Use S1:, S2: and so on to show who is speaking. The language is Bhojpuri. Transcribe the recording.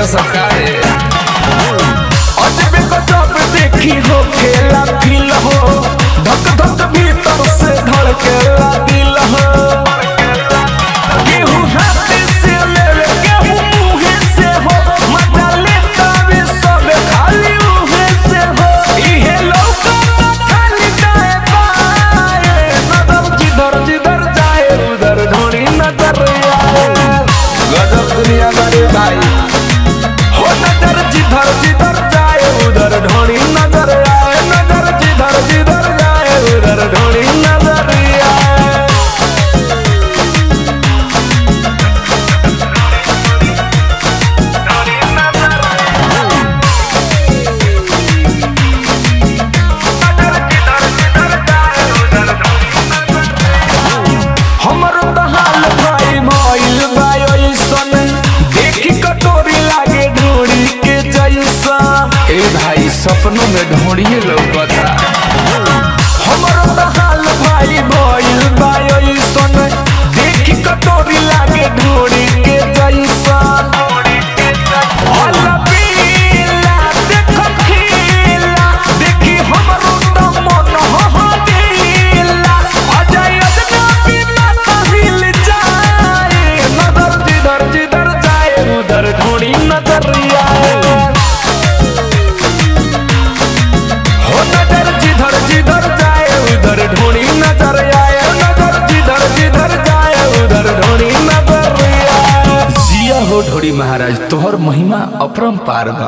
S1: देखा सकारे
S2: अजब गजब देखी हो खेला फील हो धक धक भीतर से धड़केला दिल हो केहू हाथ से ले केहू मुँह से हो मजा लेता भी सब खाली मुँह से हो इहे लौका खाली जाए पाए नजर जिधर जिधर जाए उधर ढोड़ी नजर आए गजब दुनिया बड़े भाई हो नजर जिधर जिधर जाए उधर ढोड़ी नजर आए नजर जिधर जिधर जाए उधर ढोड़ी नजर आए हमर तो हाल भाई भइल बा ओइसन देखी कटोरी लागे ढोड़ी के जैसा
S1: ए भाई सपनों में ढोड़िए लौकता
S2: हमर तो हाल भाई भइल बा ओइसन देखी कटोरी लागे ढोड़ी के जैसा अलबेला देखो खेला देखी हमरो तो मन हो दिला अजय अजनबी मत हिल जाए नजर जिधर जिधर जाए उधर ढोड़ी नजर आए हो नजर जिधर जिधर जाए उधर ढोड़ी नजर आए नजर जिधर जिधर जाए उधर ढोड़ी नजर आए
S1: जिया हो ढोड़ी महाराज तोहर महिमा अपरंपार बा।